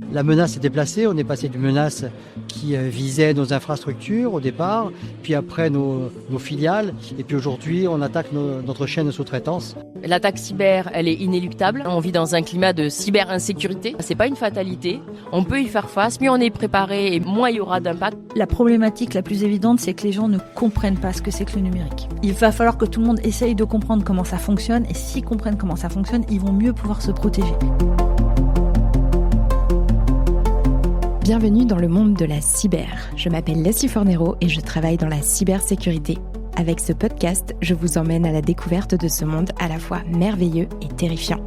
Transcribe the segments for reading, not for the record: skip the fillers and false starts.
La menace s'est déplacée, on est passé d'une menace qui visait nos infrastructures au départ, puis après nos filiales, et puis aujourd'hui on attaque notre chaîne de sous-traitance. L'attaque cyber, elle est inéluctable. On vit dans un climat de cyber-insécurité. C'est pas une fatalité. On peut y faire face, mieux on est préparé et moins il y aura d'impact. La problématique la plus évidente, c'est que les gens ne comprennent pas ce que c'est que le numérique. Il va falloir que tout le monde essaye de comprendre comment ça fonctionne, et s'ils comprennent comment ça fonctionne, ils vont mieux pouvoir se protéger. Bienvenue dans le monde de la cyber. Je m'appelle Leslie Fornero et je travaille dans la cybersécurité. Avec ce podcast, je vous emmène à la découverte de ce monde à la fois merveilleux et terrifiant.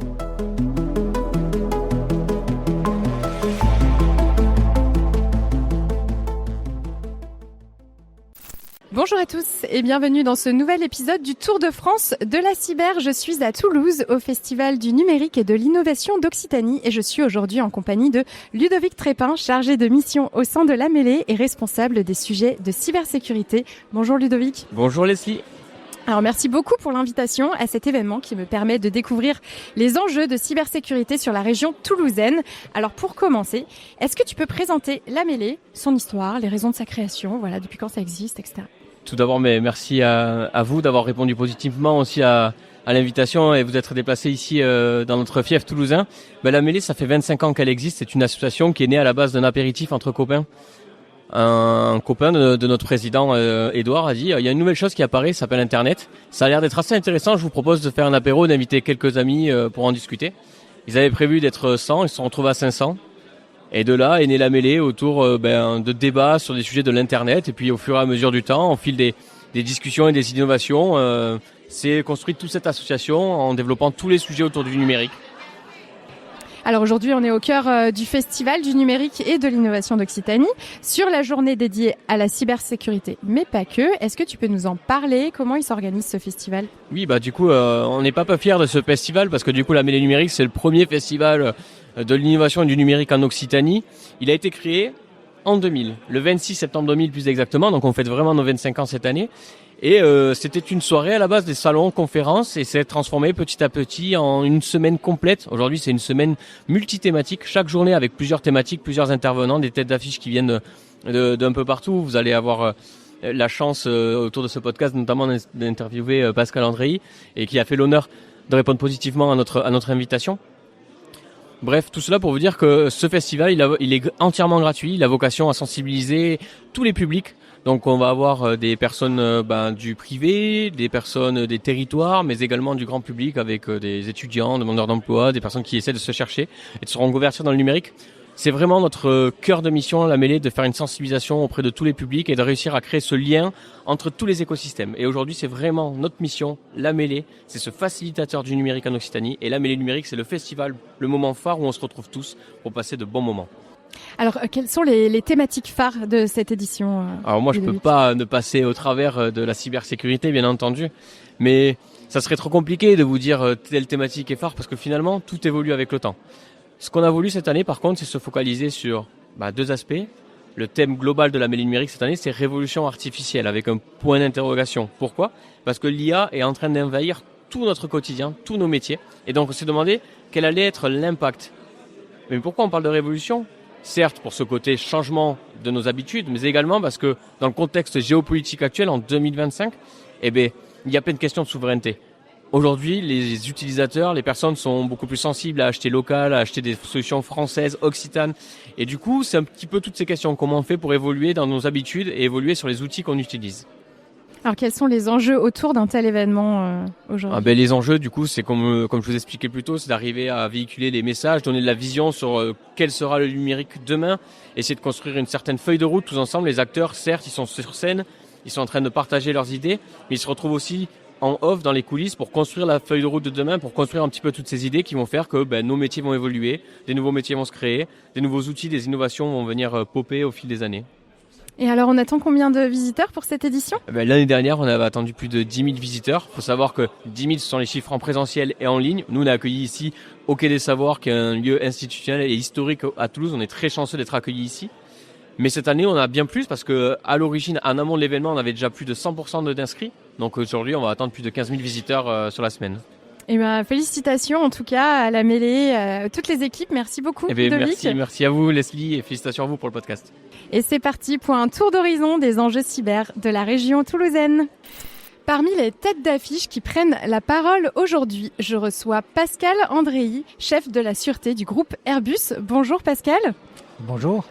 Bonjour à tous et bienvenue dans ce nouvel épisode du Tour de France de la cyber. Je suis à Toulouse au Festival du numérique et de l'innovation d'Occitanie et je suis aujourd'hui en compagnie de Ludovic Trépin, chargé de mission au sein de la Mêlée et responsable des sujets de cybersécurité. Bonjour Ludovic. Bonjour Leslie. Alors merci beaucoup pour l'invitation à cet événement qui me permet de découvrir les enjeux de cybersécurité sur la région toulousaine. Alors pour commencer, est-ce que tu peux présenter la Mêlée, son histoire, les raisons de sa création, voilà, depuis quand ça existe, etc. Tout d'abord, merci à vous d'avoir répondu positivement aussi à l'invitation et vous être déplacé ici dans notre fief toulousain. La Mêlée, ça fait 25 ans qu'elle existe. C'est une association qui est née à la base d'un apéritif entre copains. Un copain de notre président Édouard a dit il y a une nouvelle chose qui apparaît, ça s'appelle Internet. Ça a l'air d'être assez intéressant. Je vous propose de faire un apéro, d'inviter quelques amis pour en discuter. Ils avaient prévu d'être 100, ils se sont retrouvés à 500. Et de là est née la Mêlée autour de débats sur des sujets de l'Internet. Et puis au fur et à mesure du temps, au fil des discussions et des innovations, s'est construite toute cette association en développant tous les sujets autour du numérique. Alors aujourd'hui, on est au cœur du Festival du numérique et de l'innovation d'Occitanie sur la journée dédiée à la cybersécurité, mais pas que. Est-ce que tu peux nous en parler? Comment il s'organise ce festival? Oui, du coup, on n'est pas fiers de ce festival parce que du coup, la Mêlée numérique, c'est le premier festival de l'innovation et du numérique en Occitanie. Il a été créé en 2000, le 26 septembre 2000 plus exactement, donc on fête vraiment nos 25 ans cette année. Et c'était une soirée à la base des salons, conférences, et c'est transformé petit à petit en une semaine complète. Aujourd'hui, c'est une semaine multithématique, chaque journée avec plusieurs thématiques, plusieurs intervenants, des têtes d'affiche qui viennent d'un peu partout. Vous allez avoir la chance autour de ce podcast, notamment d'interviewer Pascal Andréi, et qui a fait l'honneur de répondre positivement à notre invitation. Bref, tout cela pour vous dire que ce festival, il est entièrement gratuit. Il a vocation à sensibiliser tous les publics. Donc on va avoir des personnes du privé, des personnes des territoires, mais également du grand public avec des étudiants, demandeurs d'emploi, des personnes qui essaient de se chercher et de se reconvertir dans le numérique. C'est vraiment notre cœur de mission, la Mêlée, de faire une sensibilisation auprès de tous les publics et de réussir à créer ce lien entre tous les écosystèmes. Et aujourd'hui, c'est vraiment notre mission, la Mêlée, c'est ce facilitateur du numérique en Occitanie. Et la Mêlée numérique, c'est le festival, le moment phare où on se retrouve tous pour passer de bons moments. Alors, quelles sont les thématiques phares de cette édition? Alors moi, je peux pas ne passer au travers de la cybersécurité, bien entendu, mais ça serait trop compliqué de vous dire telle thématique est phare parce que finalement, tout évolue avec le temps. Ce qu'on a voulu cette année, par contre, c'est se focaliser sur deux aspects. Le thème global de la Mêlée numérique cette année, c'est révolution artificielle avec un point d'interrogation. Pourquoi? Parce que l'IA est en train d'envahir tout notre quotidien, tous nos métiers. Et donc, on s'est demandé quel allait être l'impact. Mais pourquoi on parle de révolution? Certes, pour ce côté changement de nos habitudes, mais également parce que dans le contexte géopolitique actuel, en 2025, il y a plein de questions de souveraineté. Aujourd'hui, les utilisateurs, les personnes sont beaucoup plus sensibles à acheter local, à acheter des solutions françaises, occitanes. Et du coup, c'est un petit peu toutes ces questions. Comment on fait pour évoluer dans nos habitudes et évoluer sur les outils qu'on utilise? Alors, quels sont les enjeux autour d'un tel événement aujourd'hui? Les enjeux, du coup, c'est comme je vous expliquais plus tôt, c'est d'arriver à véhiculer les messages, donner de la vision sur quel sera le numérique demain, essayer de construire une certaine feuille de route tous ensemble. Les acteurs, certes, ils sont sur scène, ils sont en train de partager leurs idées, mais ils se retrouvent aussi en off dans les coulisses pour construire la feuille de route de demain, pour construire un petit peu toutes ces idées qui vont faire que nos métiers vont évoluer, des nouveaux métiers vont se créer, des nouveaux outils, des innovations vont venir popper au fil des années. Et alors, on attend combien de visiteurs pour cette édition? L'année dernière, on avait attendu plus de 10 000 visiteurs. Il faut savoir que 10 000, ce sont les chiffres en présentiel et en ligne. Nous, on a accueilli ici au Quai des Savoirs, qui est un lieu institutionnel et historique à Toulouse. On est très chanceux d'être accueillis ici. Mais cette année, on a bien plus parce que à l'origine, en amont de l'événement, on avait déjà plus de 100% d'inscrits. Donc aujourd'hui, on va attendre plus de 15 000 visiteurs sur la semaine. Et félicitations en tout cas à la mêlée, à toutes les équipes. Merci beaucoup, Ludovic. Merci à vous, Leslie, et félicitations à vous pour le podcast. Et c'est parti pour un tour d'horizon des enjeux cyber de la région toulousaine. Parmi les têtes d'affiche qui prennent la parole aujourd'hui, je reçois Pascal Andréi, chef de la sûreté du groupe Airbus. Bonjour Pascal. Bonjour.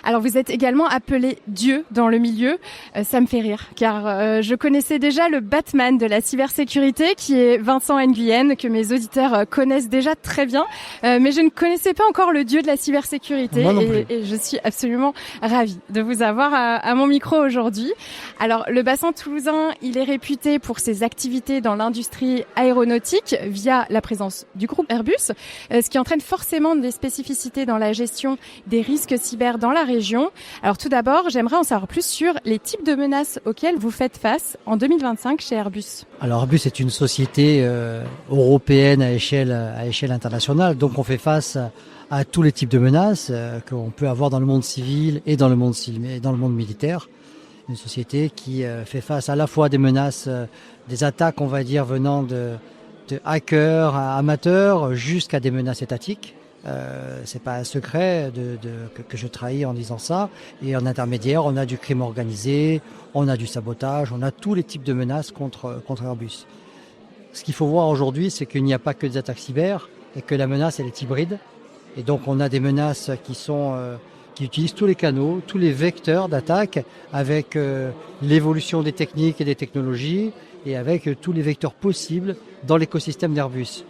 Alors vous êtes également appelé Dieu dans le milieu, ça me fait rire car je connaissais déjà le Batman de la cybersécurité qui est Vincent Nguyen, que mes auditeurs connaissent déjà très bien, mais je ne connaissais pas encore le Dieu de la cybersécurité et je suis absolument ravie de vous avoir à mon micro aujourd'hui. Alors le bassin toulousain, il est réputé pour ses activités dans l'industrie aéronautique via la présence du groupe Airbus, ce qui entraîne forcément des spécificités dans la gestion des risques cyber dans la région. Alors tout d'abord, j'aimerais en savoir plus sur les types de menaces auxquelles vous faites face en 2025 chez Airbus. Alors Airbus est une société européenne à échelle internationale, donc on fait face à tous les types de menaces qu'on peut avoir dans le monde civil et dans le monde militaire. Une société qui fait face à la fois à des menaces, des attaques, on va dire, venant de hackers amateurs jusqu'à des menaces étatiques. C'est pas un secret que je trahis en disant ça. Et en intermédiaire, on a du crime organisé, on a du sabotage, on a tous les types de menaces contre Airbus. Ce qu'il faut voir aujourd'hui, c'est qu'il n'y a pas que des attaques cyber et que la menace, elle est hybride. Et donc, on a des menaces qui utilisent tous les canaux, tous les vecteurs d'attaque avec l'évolution des techniques et des technologies et avec tous les vecteurs possibles dans l'écosystème d'Airbus.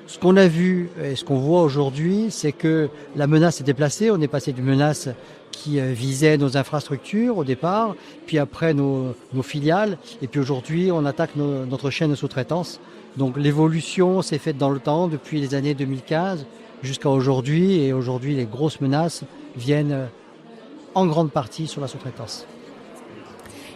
Ce qu'on a vu et ce qu'on voit aujourd'hui, c'est que la menace s'est déplacée. On est passé d'une menace qui visait nos infrastructures au départ, puis après nos filiales, et puis aujourd'hui on attaque notre chaîne de sous-traitance. Donc l'évolution s'est faite dans le temps depuis les années 2015 jusqu'à aujourd'hui, et aujourd'hui les grosses menaces viennent en grande partie sur la sous-traitance.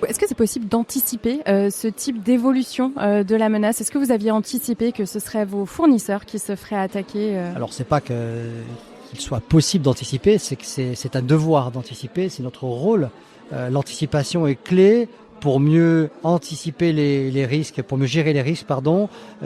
Est-ce que c'est possible d'anticiper ce type d'évolution de la menace ? Est-ce que vous aviez anticipé que ce seraient vos fournisseurs qui se feraient attaquer Alors c'est pas qu'il soit possible d'anticiper, c'est que c'est un devoir d'anticiper, c'est notre rôle. L'anticipation est clé pour mieux anticiper les risques, pour mieux gérer les risques,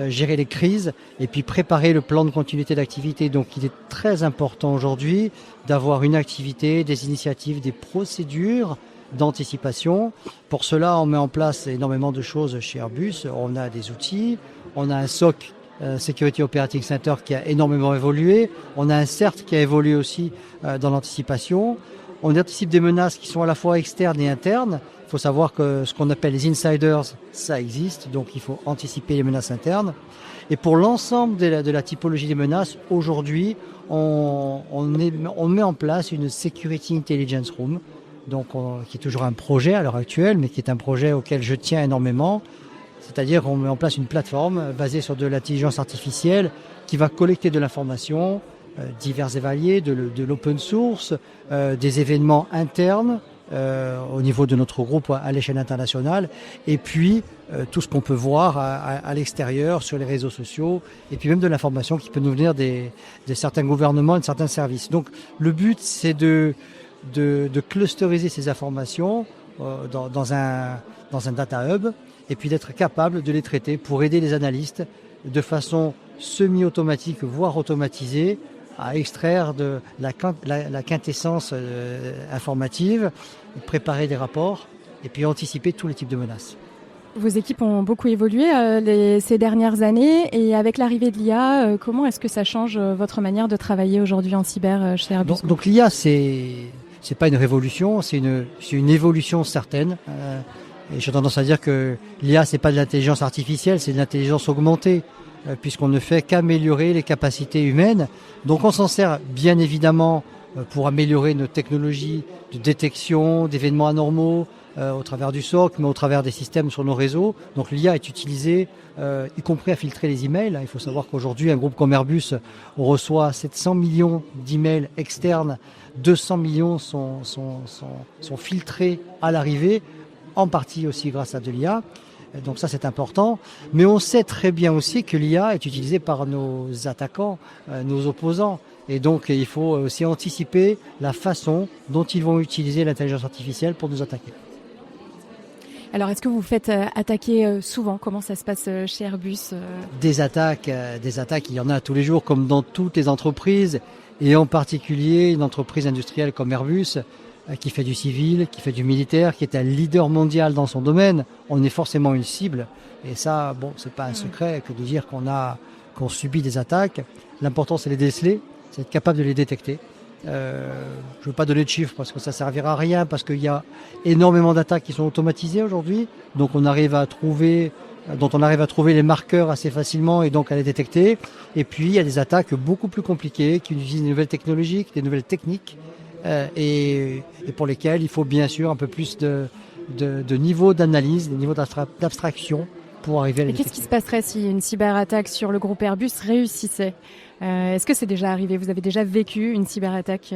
gérer les crises et puis préparer le plan de continuité d'activité. Donc il est très important aujourd'hui d'avoir une activité, des initiatives, des procédures d'anticipation. Pour cela, on met en place énormément de choses chez Airbus. On a des outils, on a un SOC, Security Operating Center, qui a énormément évolué. On a un CERT qui a évolué aussi dans l'anticipation. On anticipe des menaces qui sont à la fois externes et internes. Il faut savoir que ce qu'on appelle les insiders, ça existe, donc il faut anticiper les menaces internes. Et pour l'ensemble de la typologie des menaces, aujourd'hui, on met en place une Security Intelligence Room, donc qui est toujours un projet à l'heure actuelle, mais qui est un projet auquel je tiens énormément. C'est-à-dire qu'on met en place une plateforme basée sur de l'intelligence artificielle qui va collecter de l'information divers et variés, de l'open source, des événements internes au niveau de notre groupe à l'échelle internationale, et puis tout ce qu'on peut voir à l'extérieur sur les réseaux sociaux, et puis même de l'information qui peut nous venir de certains gouvernements et de certains services. Donc le but, c'est de clusteriser ces informations dans un data hub, et puis d'être capable de les traiter pour aider les analystes de façon semi-automatique, voire automatisée, à extraire de la quintessence informative, préparer des rapports et puis anticiper tous les types de menaces. Vos équipes ont beaucoup évolué ces dernières années, et avec l'arrivée de l'IA, comment est-ce que ça change votre manière de travailler aujourd'hui en cyber chez Airbus ? Donc l'IA, c'est pas une révolution, c'est une évolution certaine. Et j'ai tendance à dire que l'IA, c'est pas de l'intelligence artificielle, c'est de l'intelligence augmentée, puisqu'on ne fait qu'améliorer les capacités humaines. Donc on s'en sert bien évidemment pour améliorer nos technologies de détection d'événements anormaux au travers du SOC, mais au travers des systèmes sur nos réseaux. Donc l'IA est utilisée, y compris à filtrer les emails. Il faut savoir qu'aujourd'hui, un groupe comme Airbus reçoit 700 millions d'emails externes, 200 millions sont filtrés à l'arrivée, en partie aussi grâce à de l'IA. Donc ça, c'est important. Mais on sait très bien aussi que l'IA est utilisée par nos attaquants, nos opposants. Et donc, il faut aussi anticiper la façon dont ils vont utiliser l'intelligence artificielle pour nous attaquer. Alors, est-ce que vous faites attaquer souvent? Comment ça se passe chez Airbus Des attaques, il y en a tous les jours, comme dans toutes les entreprises, et en particulier une entreprise industrielle comme Airbus, qui fait du civil, qui fait du militaire, qui est un leader mondial dans son domaine. On est forcément une cible, et ça, bon, c'est pas un secret que de dire qu'on subit des attaques. L'important, c'est les déceler, c'est être capable de les détecter. Je ne veux pas donner de chiffres parce que ça servira à rien, parce qu'il y a énormément d'attaques qui sont automatisées aujourd'hui, donc on arrive à trouver les marqueurs assez facilement et donc à les détecter. Et puis il y a des attaques beaucoup plus compliquées qui utilisent des nouvelles technologies, des nouvelles techniques, et pour lesquelles il faut bien sûr un peu plus de niveau d'analyse, de niveau d'abstraction pour arriver à les Et détecter. qu'est-ce qui se passerait si une cyberattaque sur le groupe Airbus réussissait? Est-ce que c'est déjà arrivé? Vous avez déjà vécu une cyberattaque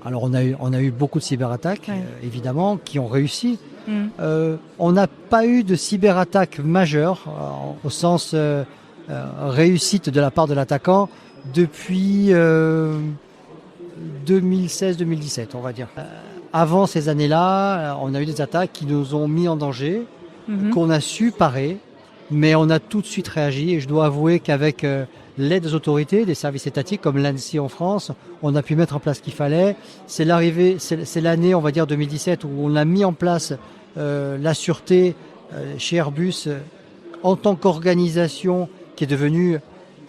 Alors on a eu beaucoup de cyberattaques, évidemment, qui ont réussi. On n'a pas eu de cyberattaque majeure, au sens réussite de la part de l'attaquant, depuis 2016-2017, on va dire. Avant ces années-là, on a eu des attaques qui nous ont mis en danger, qu'on a su parer, mais on a tout de suite réagi. Et je dois avouer qu'avec l'aide des autorités, des services étatiques comme l'ANSSI en France, on a pu mettre en place ce qu'il fallait. C'est l'année, on va dire 2017, où on a mis en place la sûreté chez Airbus en tant qu'organisation qui est devenue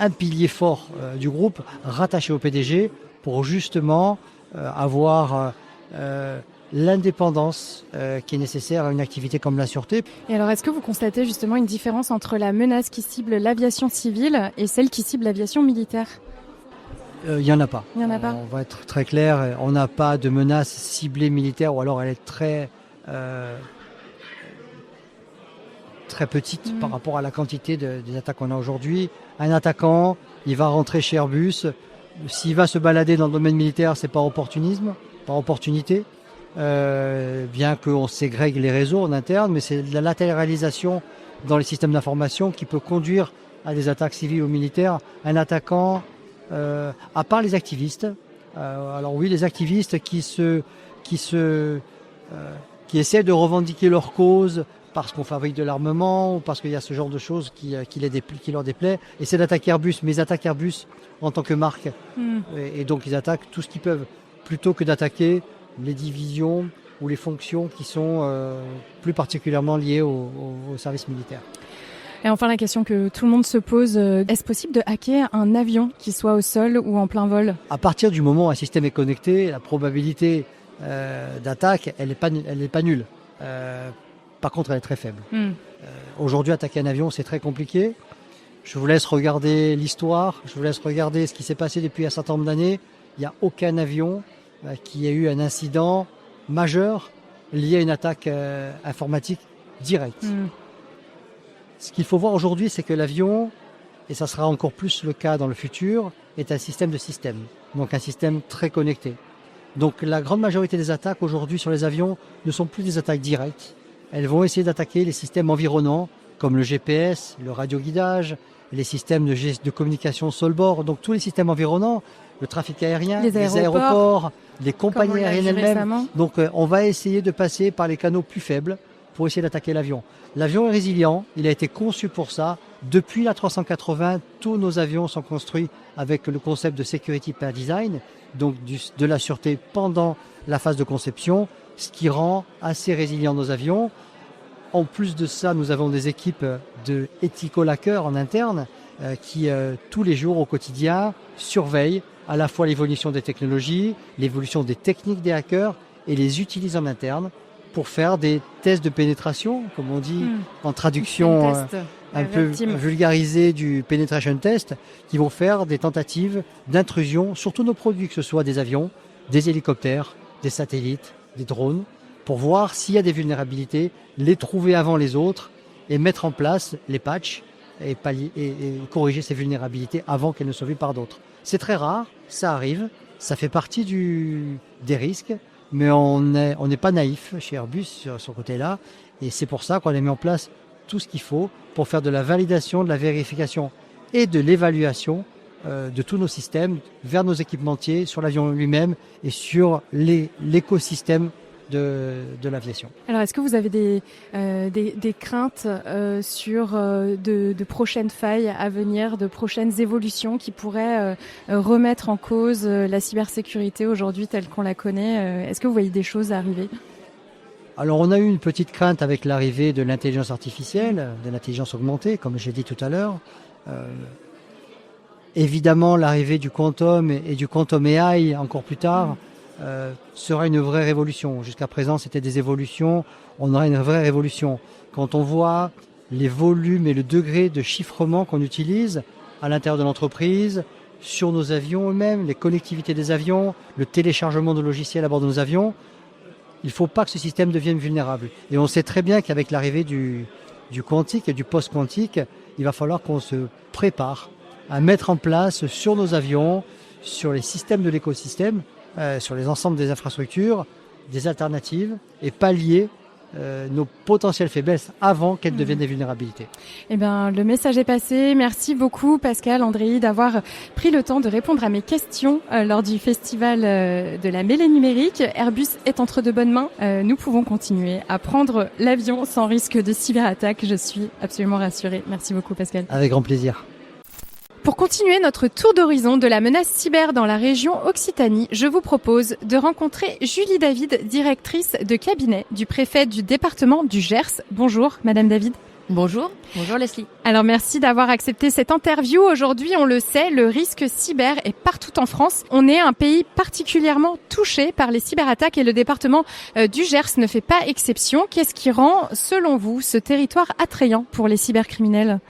un pilier fort du groupe, rattaché au PDG, pour justement avoir l'indépendance qui est nécessaire à une activité comme la sûreté. Et alors, est-ce que vous constatez justement une différence entre la menace qui cible l'aviation civile et celle qui cible l'aviation militaire? Il n'y en a pas. Il n'y en a pas. On va être très clair, on n'a pas de menace ciblée militaire, ou alors elle est très petite par rapport à la quantité des attaques qu'on a aujourd'hui. Un attaquant, il va rentrer chez Airbus. S'il va se balader dans le domaine militaire, c'est par opportunisme, par opportunité. Bien qu'on ségrègue les réseaux en interne, mais c'est la latéralisation dans les systèmes d'information qui peut conduire à des attaques civiles ou militaires. Un attaquant, à part les activistes, alors oui, les activistes qui essaient de revendiquer leur cause parce qu'on fabrique de l'armement ou parce qu'il y a ce genre de choses qui leur déplaît, essaient d'attaquer Airbus, mais ils attaquent Airbus en tant que marque. Et donc ils attaquent tout ce qu'ils peuvent, plutôt que d'attaquer les divisions ou les fonctions qui sont plus particulièrement liées au service militaire. Et enfin, la question que tout le monde se pose, est-ce possible de hacker un avion qui soit au sol ou en plein vol? À partir du moment où un système est connecté, la probabilité d'attaque, elle est pas nulle. Par contre, elle est très faible. Aujourd'hui, attaquer un avion, c'est très compliqué. Je vous laisse regarder l'histoire, je vous laisse regarder ce qui s'est passé depuis un certain nombre d'années. Il n'y a aucun avion qui a eu un incident majeur lié à une attaque informatique directe. Ce qu'il faut voir aujourd'hui, c'est que l'avion, et ça sera encore plus le cas dans le futur, est un système de systèmes, donc un système très connecté. Donc la grande majorité des attaques aujourd'hui sur les avions ne sont plus des attaques directes. Elles vont essayer d'attaquer les systèmes environnants, comme le GPS, le radioguidage, les systèmes de communication sol-bord, donc tous les systèmes environnants, le trafic aérien, les aéroports, les compagnies aériennes elles-mêmes. Donc on va essayer de passer par les canaux plus faibles pour essayer d'attaquer l'avion. L'avion est résilient, il a été conçu pour ça. Depuis la 380, tous nos avions sont construits avec le concept de Security by Design, donc de la sûreté pendant la phase de conception, ce qui rend assez résilients nos avions. En plus de ça, nous avons des équipes de ethical hackers en interne qui, tous les jours au quotidien, surveillent à la fois l'évolution des technologies, l'évolution des techniques des hackers et les utilisent en interne pour faire des tests de pénétration, comme on dit en traduction un peu vulgarisée du penetration test, qui vont faire des tentatives d'intrusion sur tous nos produits, que ce soit des avions, des hélicoptères, des satellites, des drones, pour voir s'il y a des vulnérabilités, les trouver avant les autres et mettre en place les patchs et corriger ces vulnérabilités avant qu'elles ne soient vues par d'autres. C'est très rare, ça arrive, ça fait partie des risques, mais on n'est pas naïf chez Airbus sur ce côté-là, et c'est pour ça qu'on a mis en place tout ce qu'il faut pour faire de la validation, de la vérification et de l'évaluation de tous nos systèmes vers nos équipementiers, sur l'avion lui-même et sur l'écosystème de l'aviation. Alors, est-ce que vous avez des craintes sur de prochaines failles à venir, de prochaines évolutions qui pourraient remettre en cause la cybersécurité aujourd'hui telle qu'on la connaît? Est-ce que vous voyez des choses arriver? Alors, on a eu une petite crainte avec l'arrivée de l'intelligence artificielle, de l'intelligence augmentée, comme j'ai dit tout à l'heure. Évidemment, l'arrivée du quantum et du quantum AI encore plus tard sera une vraie révolution. Jusqu'à présent, c'était des évolutions. On aura une vraie révolution. Quand on voit les volumes et le degré de chiffrement qu'on utilise à l'intérieur de l'entreprise, sur nos avions eux-mêmes, les connectivités des avions, le téléchargement de logiciels à bord de nos avions, il ne faut pas que ce système devienne vulnérable. Et on sait très bien qu'avec l'arrivée du quantique et du post-quantique, il va falloir qu'on se prépare à mettre en place sur nos avions, sur les systèmes de l'écosystème, sur les ensembles des infrastructures, des alternatives et pallier nos potentielles faiblesses avant qu'elles deviennent des vulnérabilités. Eh bien, le message est passé. Merci beaucoup, Pascal, Andréi, d'avoir pris le temps de répondre à mes questions lors du festival de la mêlée numérique. Airbus est entre de bonnes mains. Nous pouvons continuer à prendre l'avion sans risque de cyberattaque. Je suis absolument rassurée. Merci beaucoup, Pascal. Avec grand plaisir. Pour continuer notre tour d'horizon de la menace cyber dans la région Occitanie, je vous propose de rencontrer Julie David, directrice de cabinet du préfet du département du Gers. Bonjour, Madame David. Bonjour Leslie. Alors merci d'avoir accepté cette interview. Aujourd'hui, on le sait, le risque cyber est partout en France. On est un pays particulièrement touché par les cyberattaques et le département du Gers ne fait pas exception. Qu'est-ce qui rend, selon vous, ce territoire attrayant pour les cybercriminels ?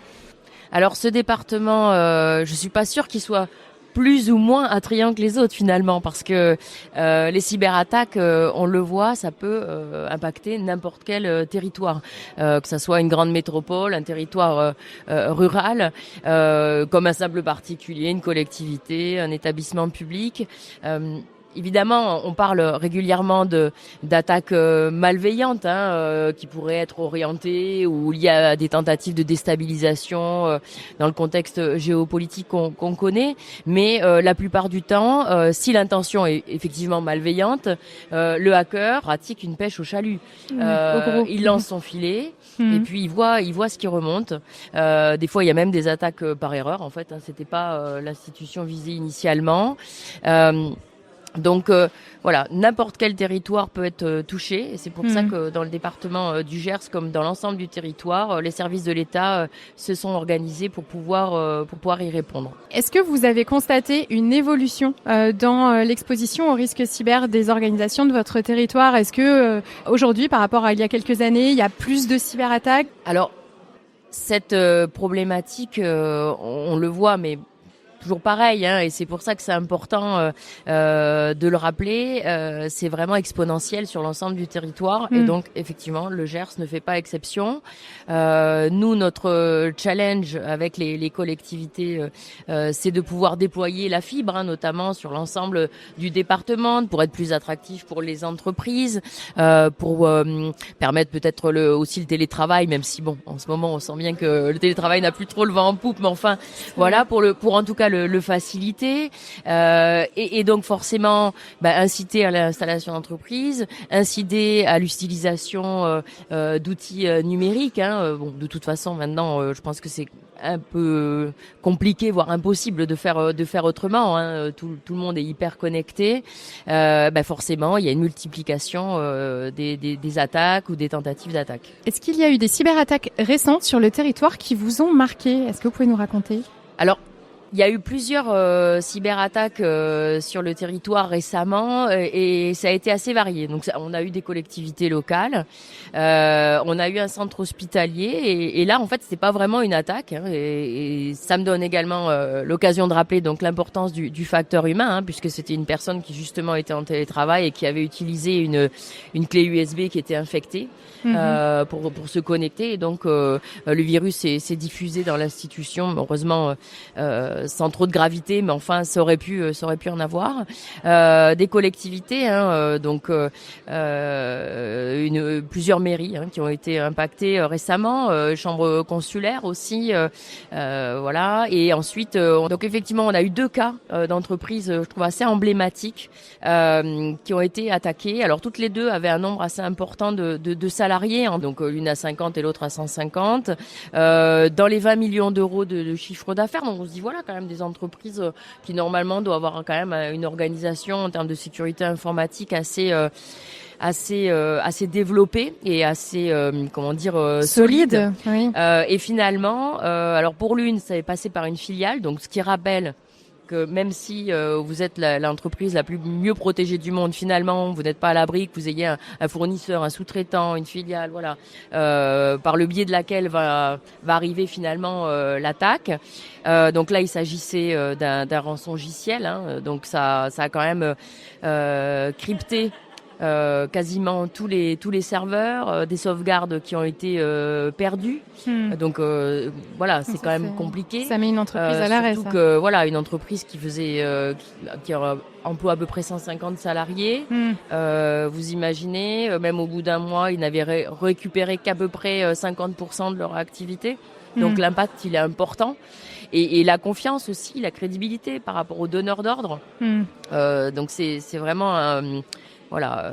Alors ce département, je suis pas sûre qu'il soit plus ou moins attrayant que les autres finalement, parce que les cyberattaques, on le voit, ça peut impacter n'importe quel territoire, que ça soit une grande métropole, un territoire rural, comme un simple particulier, une collectivité, un établissement public. Évidemment, on parle régulièrement d'attaques malveillantes qui pourraient être orientées ou liées à des tentatives de déstabilisation dans le contexte géopolitique qu'on connaît. Mais la plupart du temps, si l'intention est effectivement malveillante, le hacker pratique une pêche au chalut. Il lance son filet et puis il voit ce qui remonte. Des fois, il y a même des attaques par erreur. En fait, c'était pas l'institution visée initialement. Donc voilà, n'importe quel territoire peut être touché et c'est pour ça que dans le département du Gers comme dans l'ensemble du territoire, les services de l'État se sont organisés pour pouvoir y répondre. Est-ce que vous avez constaté une évolution dans l'exposition aux risques cyber des organisations de votre territoire ? Est-ce que aujourd'hui, par rapport à il y a quelques années, il y a plus de cyberattaques ? Alors cette problématique, on le voit, mais toujours pareil, et c'est pour ça que c'est important de le rappeler. C'est vraiment exponentiel sur l'ensemble du territoire et donc effectivement le Gers ne fait pas exception. Nous, notre challenge avec les collectivités, c'est de pouvoir déployer la fibre, notamment sur l'ensemble du département, pour être plus attractif pour les entreprises, pour permettre peut-être aussi le télétravail, même si bon, en ce moment on sent bien que le télétravail n'a plus trop le vent en poupe, mais enfin voilà, pour en tout cas le faciliter et donc forcément inciter à l'installation d'entreprises, inciter à l'utilisation d'outils numériques. Bon, de toute façon maintenant, je pense que c'est un peu compliqué, voire impossible de faire autrement. Tout le monde est hyper connecté. Forcément, il y a une multiplication des attaques ou des tentatives d'attaque. Est-ce qu'il y a eu des cyberattaques récentes sur le territoire qui vous ont marqué ? Est-ce que vous pouvez nous raconter ? Alors, il y a eu plusieurs cyberattaques sur le territoire récemment et ça a été assez varié. Donc on a eu des collectivités locales, on a eu un centre hospitalier et là en fait c'était pas vraiment une attaque et ça me donne également l'occasion de rappeler donc l'importance du facteur humain puisque c'était une personne qui justement était en télétravail et qui avait utilisé une clé USB qui était infectée pour se connecter et donc le virus s'est diffusé dans l'institution heureusement sans trop de gravité, mais enfin ça aurait pu en avoir. Des collectivités, donc plusieurs mairies qui ont été impactées récemment, chambres consulaires aussi, voilà. Et ensuite, donc effectivement, on a eu 2 cas d'entreprises, je trouve assez emblématiques, qui ont été attaquées. Alors toutes les 2 avaient un nombre assez important de salariés, donc l'une à 50 et l'autre à 150, dans les 20 millions d'euros de chiffre d'affaires. Donc on se dit voilà quand même des entreprises qui normalement doivent avoir quand même une organisation en termes de sécurité informatique assez développée et assez solide. Oui. Et finalement, alors pour l'une, ça est passé par une filiale, donc ce qui rappelle que même si vous êtes l'entreprise la mieux protégée du monde, finalement, vous n'êtes pas à l'abri, que vous ayez un fournisseur, un sous-traitant, une filiale, voilà, par le biais de laquelle va arriver finalement l'attaque. Donc là, il s'agissait d'un rançongiciel, donc ça a quand même crypté quasiment tous les serveurs, des sauvegardes qui ont été perdues. Donc voilà, c'est Ça quand même fait- compliqué. Ça met une entreprise à l'arrêt. Surtout Ça. que voilà, une entreprise qui faisait qui emploie à peu près 150 salariés. Vous imaginez, même au bout d'un mois, ils n'avaient récupéré qu'à peu près 50% de leur activité. Donc l'impact, il est important. Et la confiance aussi, la crédibilité par rapport aux donneurs d'ordre. Donc c'est vraiment voilà,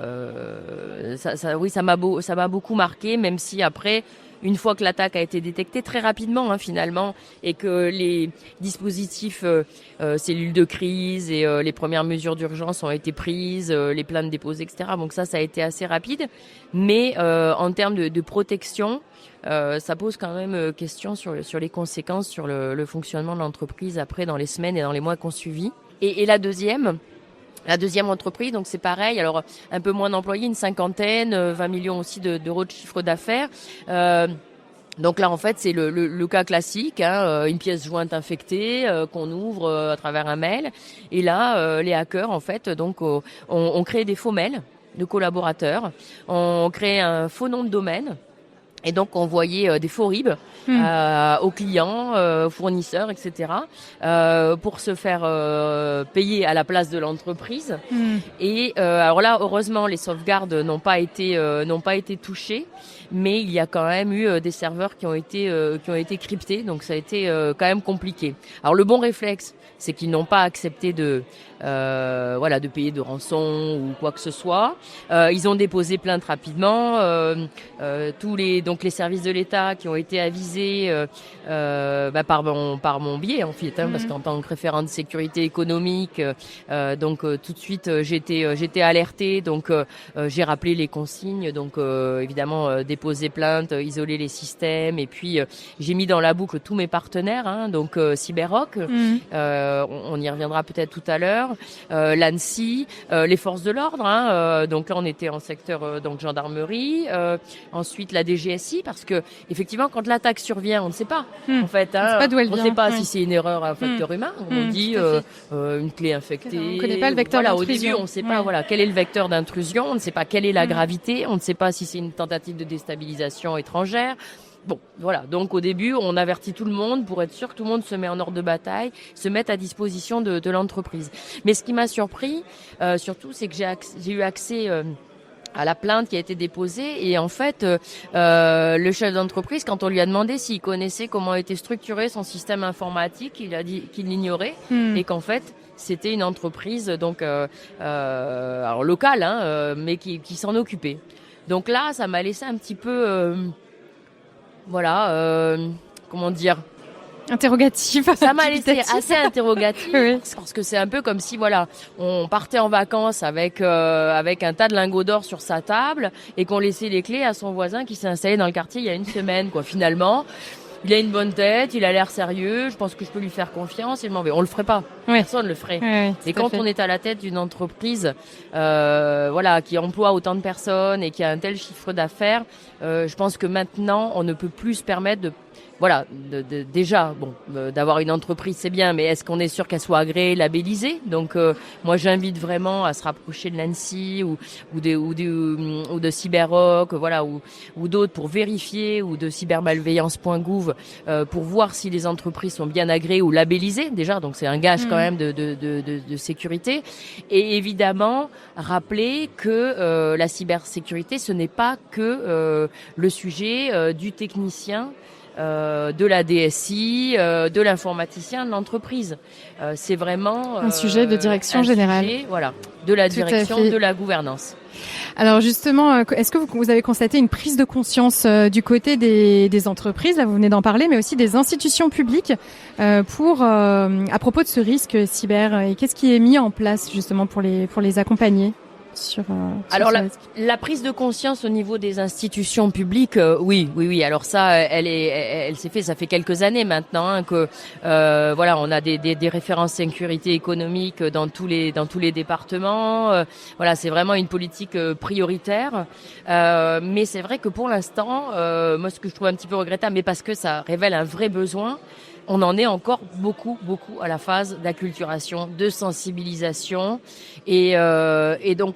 ça m'a beaucoup marqué, même si après, une fois que l'attaque a été détectée très rapidement finalement, et que les dispositifs cellules de crise et les premières mesures d'urgence ont été prises, les plaintes déposées, etc. Donc ça a été assez rapide, mais en termes de protection, ça pose quand même question sur les conséquences sur le fonctionnement de l'entreprise après dans les semaines et dans les mois qui ont suivi. Et la deuxième entreprise, donc c'est pareil, alors un peu moins d'employés, une cinquantaine, 20 millions aussi d'euros de chiffre d'affaires. Donc là, en fait, c'est le cas classique, une pièce jointe infectée qu'on ouvre à travers un mail. Et là, les hackers, en fait, donc ont créé des faux mails de collaborateurs, ont créé un faux nom de domaine. Et donc, on voyait des faux RIB aux clients, fournisseurs, etc., pour se faire payer à la place de l'entreprise. Et alors là, heureusement, les sauvegardes n'ont pas été touchées, mais il y a quand même eu des serveurs qui ont été cryptés, donc ça a été quand même compliqué. Alors le bon réflexe, c'est qu'ils n'ont pas accepté de payer de rançon ou quoi que ce soit. Ils ont déposé plainte rapidement. Donc les services de l'État qui ont été avisés par mon biais en fait, parce qu'en tant que référent de sécurité économique, tout de suite j'étais alertée, donc j'ai rappelé les consignes, donc évidemment déposer plainte, isoler les systèmes, et puis j'ai mis dans la boucle tous mes partenaires, donc Cyberrock, on y reviendra peut-être tout à l'heure, l'ANSSI, les forces de l'ordre, donc là on était en secteur donc gendarmerie, ensuite la DGSI, parce que effectivement quand l'attaque survient, on ne sait pas en fait, on ne sait pas d'où elle on vient. ne sait pas si c'est une erreur à un facteur humain, on dit une clé infectée, on ne connaît pas le vecteur au d'intrusion. début on ne sait pas quel est le vecteur d'intrusion, on ne sait pas quelle est la gravité, on ne sait pas si c'est une tentative de déstabilisation étrangère. Bon, voilà. Donc au début, on avertit tout le monde pour être sûr que tout le monde se met en ordre de bataille, se mette à disposition de l'entreprise. Mais ce qui m'a surpris, surtout, c'est que j'ai eu accès à la plainte qui a été déposée, et en fait, le chef d'entreprise, quand on lui a demandé s'il connaissait comment était structuré son système informatique, il a dit qu'il l'ignorait et qu'en fait, c'était une entreprise donc alors locale, mais qui s'en occupait. Donc là, ça m'a laissé un petit peu comment dire, interrogatif. Ça m'a laissé assez interrogative, Oui. parce que c'est un peu comme si on partait en vacances avec un tas de lingots d'or sur sa table et qu'on laissait les clés à son voisin qui s'est installé dans le quartier il y a une semaine, quoi. Finalement, il a une bonne tête, il a l'air sérieux, je pense que je peux lui faire confiance, et je m'en vais. On le ferait pas. Oui. Personne le ferait. Oui, Et quand on est à la tête d'une entreprise, qui emploie autant de personnes et qui a un tel chiffre d'affaires, je pense que maintenant, on ne peut plus se permettre voilà, déjà, bon, d'avoir une entreprise c'est bien, mais est-ce qu'on est sûr qu'elle soit agréée, labellisée? Donc, moi, j'invite vraiment à se rapprocher de l'ANSSI ou de Cyberrock, voilà, ou d'autres pour vérifier, ou de cybermalveillance.gouv pour voir si les entreprises sont bien agréées ou labellisées déjà. Donc, c'est un gage quand même de sécurité. Et évidemment, rappeler que la cybersécurité, ce n'est pas que le sujet du technicien, de la DSI, de l'informaticien, de l'entreprise. C'est vraiment un sujet de direction générale. Sujet, voilà, de la direction, de la gouvernance. Alors justement, est-ce que vous avez constaté une prise de conscience du côté des entreprises, là vous venez d'en parler, mais aussi des institutions publiques à propos de ce risque cyber, et qu'est-ce qui est mis en place justement pour les accompagner sur alors la prise de conscience au niveau des institutions publiques, oui. Alors ça, elle s'est fait. Ça fait quelques années maintenant que voilà, on a des références sécurité économique dans tous les départements. Voilà, c'est vraiment une politique prioritaire. Mais c'est vrai que pour l'instant, moi, ce que je trouve un petit peu regrettable, mais parce que ça révèle un vrai besoin. On en est encore beaucoup à la phase d'acculturation, de sensibilisation, et donc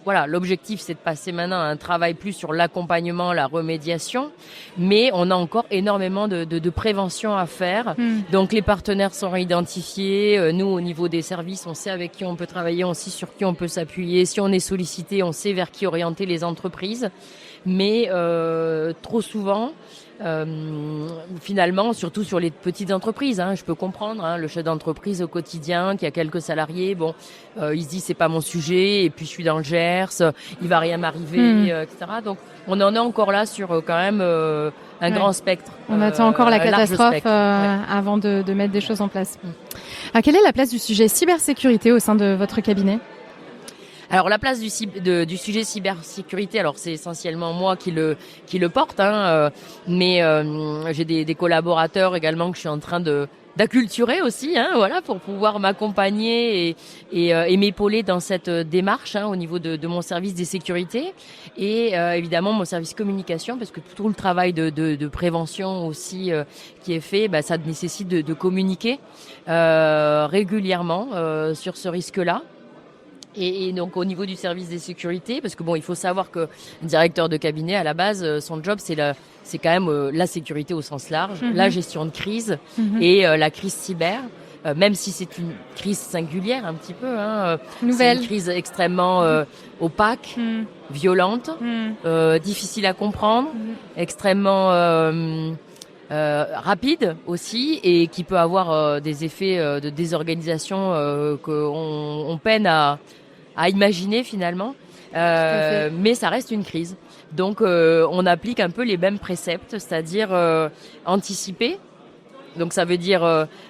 voilà, l'objectif c'est de passer maintenant à un travail plus sur l'accompagnement, la remédiation, mais on a encore énormément de prévention à faire. Donc les partenaires sont identifiés, nous au niveau des services, on sait avec qui on peut travailler, on sait sur qui on peut s'appuyer, si on est sollicité, on sait vers qui orienter les entreprises, mais trop souvent. Finalement, surtout sur les petites entreprises, je peux comprendre, le chef d'entreprise au quotidien qui a quelques salariés, bon, il se dit c'est pas mon sujet, et puis je suis dans le Gers, il va rien m'arriver, etc. Donc on en est encore là sur quand même un grand spectre. On attend encore la catastrophe avant de mettre des choses en place. Alors, quelle est la place du sujet cybersécurité au sein de votre cabinet ? Alors la place du sujet cybersécurité, alors c'est essentiellement moi qui le porte, mais j'ai des collaborateurs également que je suis en train d'acculturer aussi, voilà, pour pouvoir m'accompagner et m'épauler dans cette démarche au niveau de mon service des sécurités et évidemment mon service communication, parce que tout le travail de prévention aussi qui est fait, ça nécessite de communiquer régulièrement sur ce risque-là. Et donc au niveau du service des sécurités, parce que bon, il faut savoir que le directeur de cabinet, à la base, son job c'est quand même la sécurité au sens large, la gestion de crise et la crise cyber. Même si c'est une crise singulière un petit peu, nouvelle, c'est une crise extrêmement opaque, violente, difficile à comprendre, extrêmement rapide aussi, et qui peut avoir des effets de désorganisation qu'on peine à imaginer finalement, mais ça reste une crise. Donc on applique un peu les mêmes préceptes, c'est-à-dire anticiper. Donc ça veut dire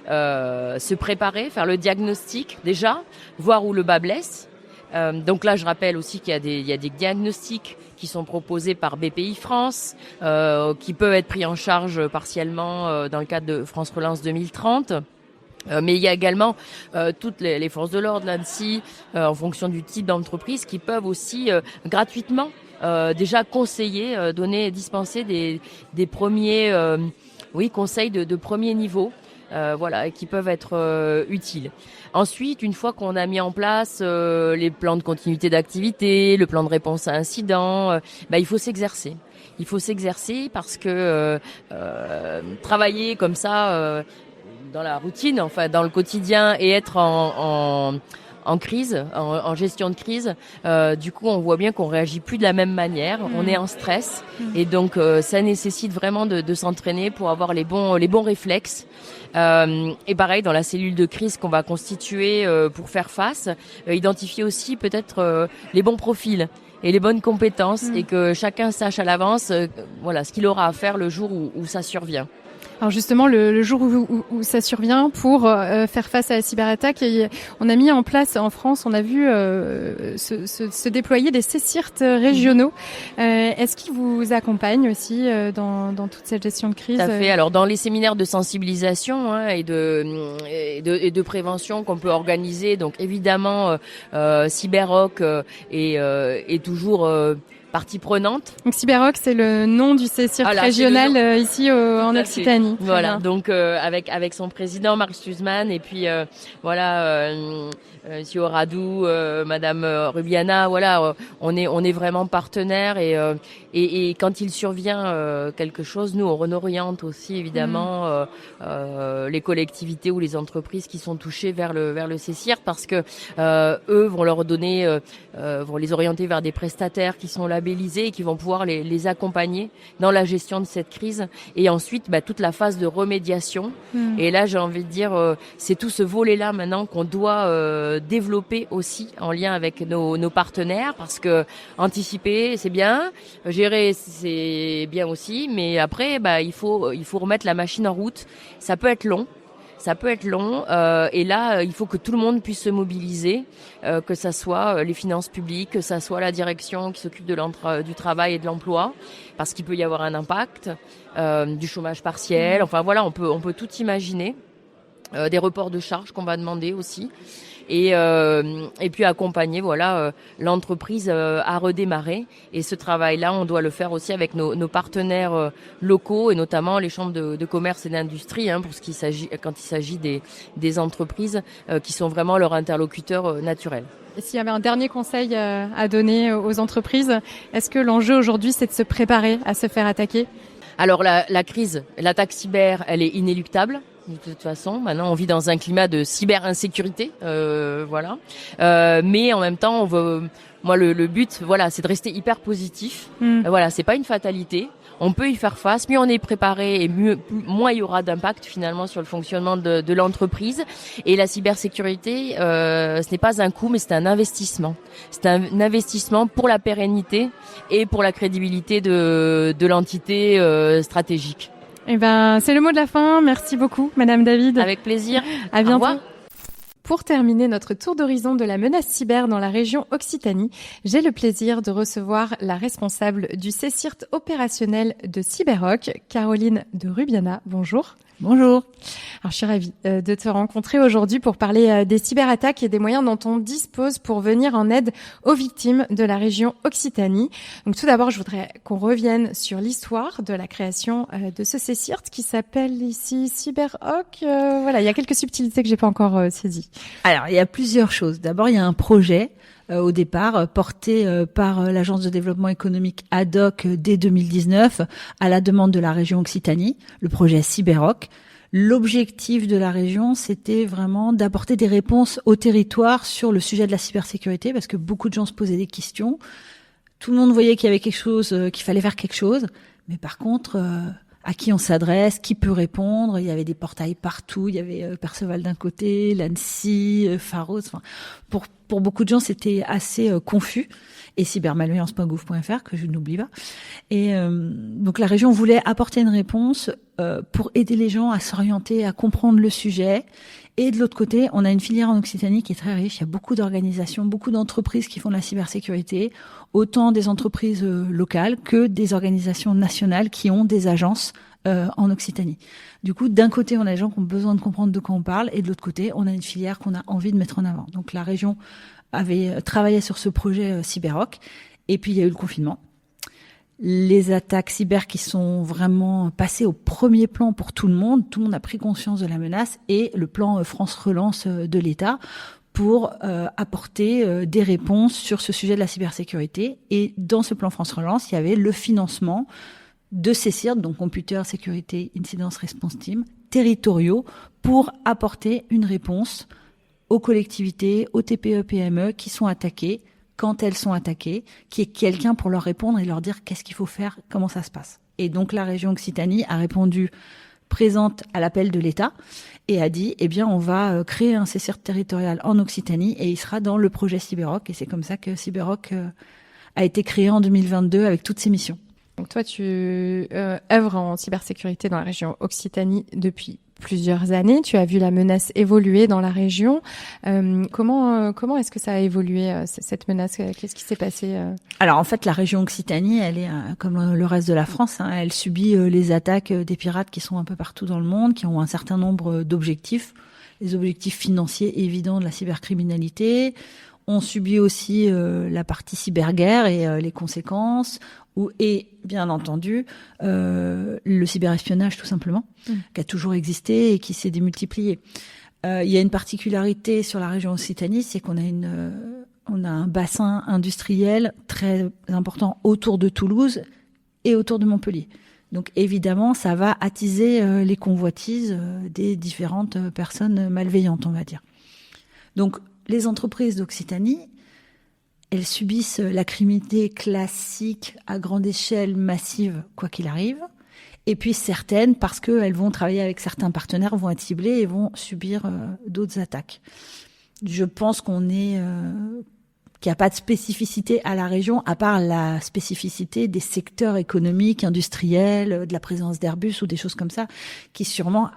se préparer, faire le diagnostic déjà, voir où le bas blesse. Donc là je rappelle aussi qu'il y a des diagnostics qui sont proposés par BPI France, qui peuvent être pris en charge partiellement dans le cadre de France Relance 2030. Mais il y a également toutes les forces de l'ordre, l'ANSSI, en fonction du type d'entreprise, qui peuvent aussi gratuitement déjà conseiller, dispenser des premiers conseils de premier niveau, voilà, qui peuvent être utiles. Ensuite, une fois qu'on a mis en place les plans de continuité d'activité, le plan de réponse à incidents, il faut s'exercer. Il faut s'exercer parce que travailler comme ça dans la routine, enfin dans le quotidien, et être en crise, en gestion de crise, du coup on voit bien qu'on réagit plus de la même manière, on est en stress, et donc ça nécessite vraiment de s'entraîner pour avoir les bons réflexes. Et pareil, dans la cellule de crise qu'on va constituer pour faire face, identifier aussi peut-être les bons profils et les bonnes compétences, et que chacun sache à l'avance voilà, ce qu'il aura à faire le jour où ça survient. Alors justement, le jour où ça survient, pour faire face à la cyberattaque, on a mis en place en France, on a vu se déployer des CSIRT régionaux. Est-ce qu'ils vous accompagnent aussi dans toute cette gestion de crise ? Tout à fait. Alors dans les séminaires de sensibilisation et de prévention qu'on peut organiser, donc évidemment Cyberrock est toujours parties prenantes. Donc Cyberrock, c'est le nom du CSIRT régional ici en Occitanie. Voilà, donc avec son président Marc Stuzman et puis Monsieur Radou, Madame Rubiana, on est vraiment partenaires et quand il survient quelque chose, nous on oriente aussi évidemment les collectivités ou les entreprises qui sont touchées vers le CSIRT parce que eux vont leur donner, vont les orienter vers des prestataires qui sont labellisés et qui vont pouvoir les accompagner dans la gestion de cette crise et ensuite toute la phase de remédiation. Et là j'ai envie de dire c'est tout ce volet-là maintenant qu'on doit développer aussi en lien avec nos partenaires parce que anticiper c'est bien, gérer c'est bien aussi, mais après il faut remettre la machine en route. Ça peut être long et là il faut que tout le monde puisse se mobiliser, que ça soit les finances publiques, que ça soit la direction qui s'occupe du travail et de l'emploi, parce qu'il peut y avoir un impact, du chômage partiel, enfin voilà, on peut tout imaginer, des reports de charges qu'on va demander aussi. Et puis accompagner l'entreprise à redémarrer. Et ce travail-là, on doit le faire aussi avec nos partenaires locaux et notamment les chambres de commerce et d'industrie, quand il s'agit des entreprises qui sont vraiment leurs interlocuteurs naturels. Et s'il y avait un dernier conseil à donner aux entreprises, est-ce que l'enjeu aujourd'hui, c'est de se préparer à se faire attaquer ? Alors la crise, l'attaque cyber, elle est inéluctable. De toute façon, maintenant on vit dans un climat de cyber-insécurité, mais en même temps, le but, c'est de rester hyper positif. C'est pas une fatalité. On peut y faire face, mieux on est préparé et moins il y aura d'impact finalement sur le fonctionnement de l'entreprise. Et la cybersécurité, ce n'est pas un coût, mais c'est un investissement. C'est un investissement pour la pérennité et pour la crédibilité de l'entité stratégique. C'est le mot de la fin. Merci beaucoup, Madame David. Avec plaisir. À bientôt. Au revoir. Pour terminer notre tour d'horizon de la menace cyber dans la région Occitanie, j'ai le plaisir de recevoir la responsable du CSIRT opérationnel de Cyberrock, Caroline de Rubiana. Bonjour. Bonjour. Alors, je suis ravie de te rencontrer aujourd'hui pour parler des cyberattaques et des moyens dont on dispose pour venir en aide aux victimes de la région Occitanie. Donc, tout d'abord, je voudrais qu'on revienne sur l'histoire de la création de ce CSIRT qui s'appelle ici Cyberrock. Il y a quelques subtilités que j'ai pas encore saisies. Alors, il y a plusieurs choses. D'abord, il y a un projet au départ porté par l'Agence de développement économique ADOC dès 2019 à la demande de la région Occitanie, le projet Cyberrock. L'objectif de la région, c'était vraiment d'apporter des réponses au territoire sur le sujet de la cybersécurité parce que beaucoup de gens se posaient des questions. Tout le monde voyait qu'il y avait quelque chose, qu'il fallait faire quelque chose, mais par contre à qui on s'adresse, qui peut répondre. Il y avait des portails partout. Il y avait Perceval d'un côté, l'ANSSI, Pharos. Enfin, pour beaucoup de gens, c'était assez confus. Et cybermalveillance.gouv.fr, que je n'oublie pas. Et donc la région voulait apporter une réponse pour aider les gens à s'orienter, à comprendre le sujet. Et de l'autre côté, on a une filière en Occitanie qui est très riche. Il y a beaucoup d'organisations, beaucoup d'entreprises qui font de la cybersécurité, autant des entreprises locales que des organisations nationales qui ont des agences en Occitanie. Du coup, d'un côté, on a des gens qui ont besoin de comprendre de quoi on parle, et de l'autre côté, on a une filière qu'on a envie de mettre en avant. Donc la région avait travaillé sur ce projet Cyberrock, et puis il y a eu le confinement. Les attaques cyber qui sont vraiment passées au premier plan pour tout le monde a pris conscience de la menace, et le plan France Relance de l'État pour apporter des réponses sur ce sujet de la cybersécurité. Et dans ce plan France Relance, il y avait le financement de ces CSIRT, donc Computer Security Incident Response Team, territoriaux, pour apporter une réponse aux collectivités, aux TPE, PME qui sont attaquées, quand elles sont attaquées, qui est quelqu'un pour leur répondre et leur dire qu'est-ce qu'il faut faire, comment ça se passe. Et donc la région Occitanie a répondu présente à l'appel de l'État et a dit, on va créer un CSIRT territorial en Occitanie et il sera dans le projet Cyberrock. Et c'est comme ça que Cyberrock a été créé en 2022 avec toutes ses missions. Donc toi, tu œuvres en cybersécurité dans la région Occitanie depuis plusieurs années. Tu as vu la menace évoluer dans la région. Comment est-ce que ça a évolué, cette menace ? Qu'est-ce qui s'est passé ? Alors en fait, la région Occitanie, elle est comme le reste de la France. Elle subit les attaques des pirates qui sont un peu partout dans le monde, qui ont un certain nombre d'objectifs. Les objectifs financiers évidents de la cybercriminalité. On subit aussi la partie cyberguerre et les conséquences, et bien entendu le cyberespionnage tout simplement, qui a toujours existé et qui s'est démultiplié. Il y a une particularité sur la région Occitanie, c'est qu'on a un bassin industriel très important autour de Toulouse et autour de Montpellier. Donc évidemment, ça va attiser les convoitises des différentes personnes malveillantes, on va dire. Donc les entreprises d'Occitanie, elles subissent la criminalité classique à grande échelle, massive, quoi qu'il arrive. Et puis certaines, parce qu'elles vont travailler avec certains partenaires, vont être ciblées et vont subir d'autres attaques. Je pense qu'il n'y a pas de spécificité à la région, à part la spécificité des secteurs économiques, industriels, de la présence d'Airbus ou des choses comme ça, qui sûrement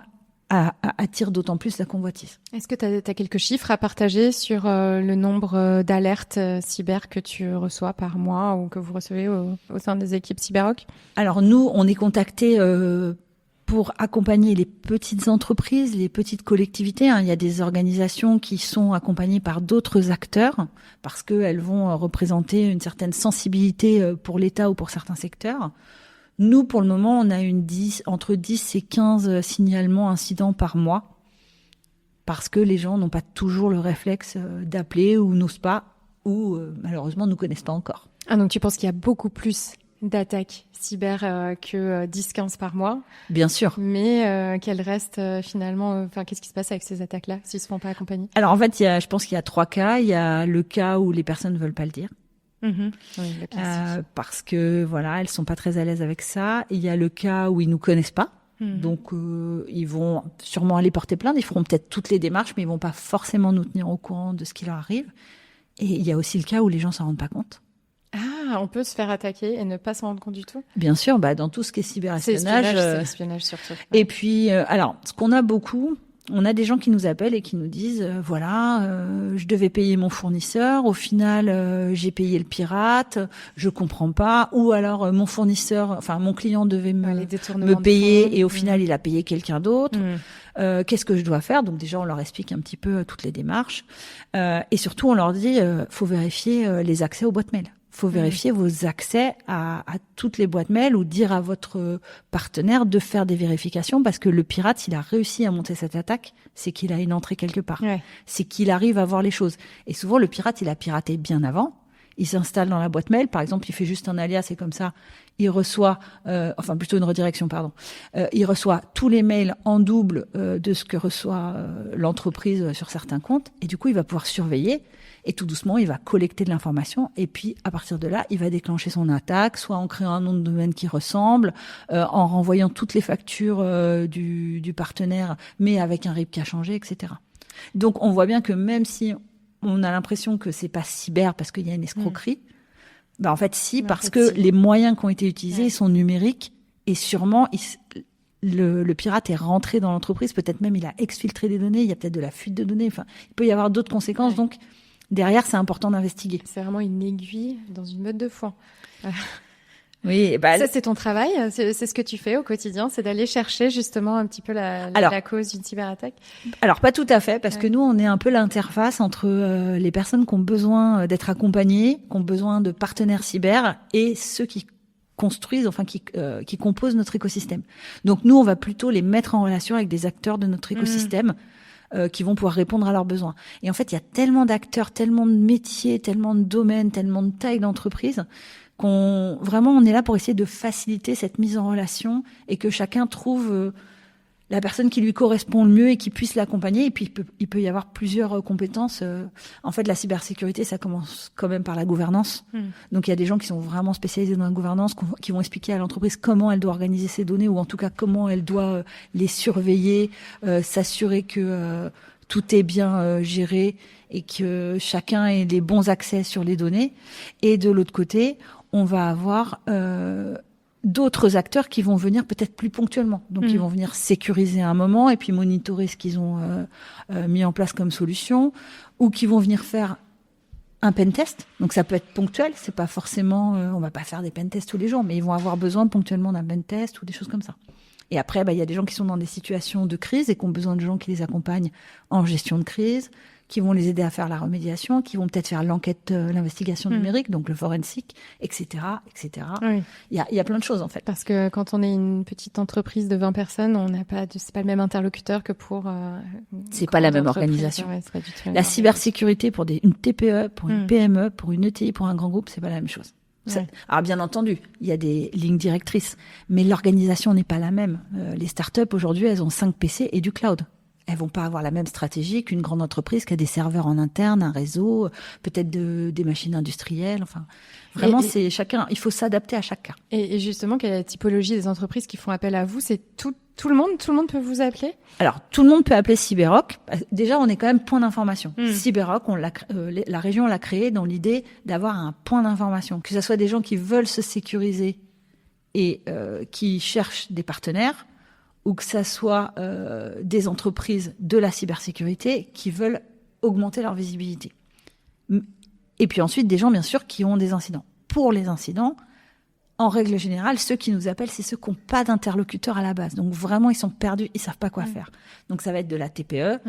attire d'autant plus la convoitise. Est-ce que tu as quelques chiffres à partager sur le nombre d'alertes cyber que tu reçois par mois ou que vous recevez au sein des équipes Cyberrock ? Alors nous, on est contactés pour accompagner les petites entreprises, les petites collectivités. Il y a des organisations qui sont accompagnées par d'autres acteurs parce qu'elles vont représenter une certaine sensibilité pour l'État ou pour certains secteurs. Nous, pour le moment, on a entre 10 et 15 signalements incidents par mois parce que les gens n'ont pas toujours le réflexe d'appeler ou n'osent pas ou malheureusement ne nous connaissent pas encore. Ah, donc tu penses qu'il y a beaucoup plus d'attaques cyber que 10-15 par mois? Bien sûr. Mais qu'elles restent finalement... qu'est-ce qui se passe avec ces attaques-là s'ils ne se font pas accompagner? Alors en fait, je pense qu'il y a 3 cas. Il y a le cas où les personnes ne veulent pas le dire. Oui, le classique. Parce que voilà, elles sont pas très à l'aise avec ça. Il y a le cas où ils nous connaissent pas, donc ils vont sûrement aller porter plainte. Ils feront peut-être toutes les démarches, mais ils vont pas forcément nous tenir au courant de ce qui leur arrive. Et il y a aussi le cas où les gens s'en rendent pas compte. Ah, on peut se faire attaquer et ne pas s'en rendre compte du tout? Bien sûr, dans tout ce qui est cyberespionnage. C'est l'espionnage surtout. Et puis, alors, ce qu'on a beaucoup. On a des gens qui nous appellent et qui nous disent je devais payer mon fournisseur, au final j'ai payé le pirate, je comprends pas, ou alors mon client devait me payer et au final il a payé quelqu'un d'autre. Qu'est-ce que je dois faire? Donc déjà on leur explique un petit peu toutes les démarches et surtout on leur dit faut vérifier les accès aux boîtes mail. Faut vérifier vos accès à toutes les boîtes mail ou dire à votre partenaire de faire des vérifications parce que le pirate, s'il a réussi à monter cette attaque, c'est qu'il a une entrée quelque part. Ouais. C'est qu'il arrive à voir les choses. Et souvent, le pirate, il a piraté bien avant. Il s'installe dans la boîte mail. Par exemple, il fait juste un alias et comme ça, il reçoit, plutôt une redirection, pardon. Il reçoit tous les mails en double de ce que reçoit l'entreprise sur certains comptes. Et du coup, il va pouvoir surveiller. Et tout doucement, il va collecter de l'information. Et puis, à partir de là, il va déclencher son attaque, soit en créant un nom de domaine qui ressemble, en renvoyant toutes les factures du partenaire, mais avec un RIB qui a changé, etc. Donc, on voit bien que même si on a l'impression que c'est pas cyber parce qu'il y a une escroquerie, en fait, parce que les moyens qui ont été utilisés sont numériques et sûrement, le pirate est rentré dans l'entreprise. Peut-être même il a exfiltré des données. Il y a peut-être de la fuite de données. Enfin, il peut y avoir d'autres conséquences. Donc, derrière, c'est important d'investiguer. C'est vraiment une aiguille dans une meute de foin. Oui, ça, c'est ton travail. C'est ce que tu fais au quotidien. C'est d'aller chercher justement un petit peu la cause d'une cyberattaque. Alors, pas tout à fait, parce que nous, on est un peu l'interface entre les personnes qui ont besoin d'être accompagnées, qui ont besoin de partenaires cyber et ceux qui construisent, qui composent notre écosystème. Donc, nous, on va plutôt les mettre en relation avec des acteurs de notre écosystème. Qui vont pouvoir répondre à leurs besoins. Et en fait, il y a tellement d'acteurs, tellement de métiers, tellement de domaines, tellement de tailles d'entreprise on est là pour essayer de faciliter cette mise en relation et que chacun trouve la personne qui lui correspond le mieux et qui puisse l'accompagner. Et puis, il peut y avoir plusieurs compétences. En fait, la cybersécurité, ça commence quand même par la gouvernance. Donc, il y a des gens qui sont vraiment spécialisés dans la gouvernance, qui vont expliquer à l'entreprise comment elle doit organiser ses données ou en tout cas comment elle doit les surveiller, s'assurer que tout est bien géré et que chacun ait les bons accès sur les données. Et de l'autre côté, on va avoir d'autres acteurs qui vont venir peut-être plus ponctuellement. Donc, ils vont venir sécuriser à un moment et puis monitorer ce qu'ils ont mis en place comme solution, ou qui vont venir faire un pentest. Donc, ça peut être ponctuel. C'est pas forcément, on va pas faire des pentests tous les jours, mais ils vont avoir besoin ponctuellement d'un pentest ou des choses comme ça. Et après, il y a des gens qui sont dans des situations de crise et qui ont besoin de gens qui les accompagnent en gestion de crise, qui vont les aider à faire la remédiation, qui vont peut-être faire l'enquête, l'investigation numérique, donc le forensic, etc., etc. Oui. Il y a plein de choses, en fait. Parce que quand on est une petite entreprise de 20 personnes, c'est pas le même interlocuteur que pour c'est pas la même organisation. Ouais, c'est pas du tout la La même cybersécurité pour une TPE, pour une PME, pour une ETI, pour un grand groupe, c'est pas la même chose. Ouais. Alors bien entendu, il y a des lignes directrices, mais l'organisation n'est pas la même. Les startups aujourd'hui, elles ont 5 PC et du cloud. Elles vont pas avoir la même stratégie qu'une grande entreprise qui a des serveurs en interne, un réseau, peut-être des machines industrielles. Enfin, vraiment, c'est chacun. Il faut s'adapter à chaque cas. Et justement, quelle est la typologie des entreprises qui font appel à vous? C'est tout le monde? Tout le monde peut vous appeler? Alors, tout le monde peut appeler Cyberrock. Déjà, on est quand même point d'information. Cyberrock, la région l'a créé dans l'idée d'avoir un point d'information. Que ce soit des gens qui veulent se sécuriser et qui cherchent des partenaires, ou que ça soit des entreprises de la cybersécurité qui veulent augmenter leur visibilité. Et puis ensuite, des gens, bien sûr, qui ont des incidents. Pour les incidents, en règle générale, ceux qui nous appellent, c'est ceux qui n'ont pas d'interlocuteur à la base. Donc vraiment, ils sont perdus, ils savent pas quoi faire. Donc ça va être de la TPE,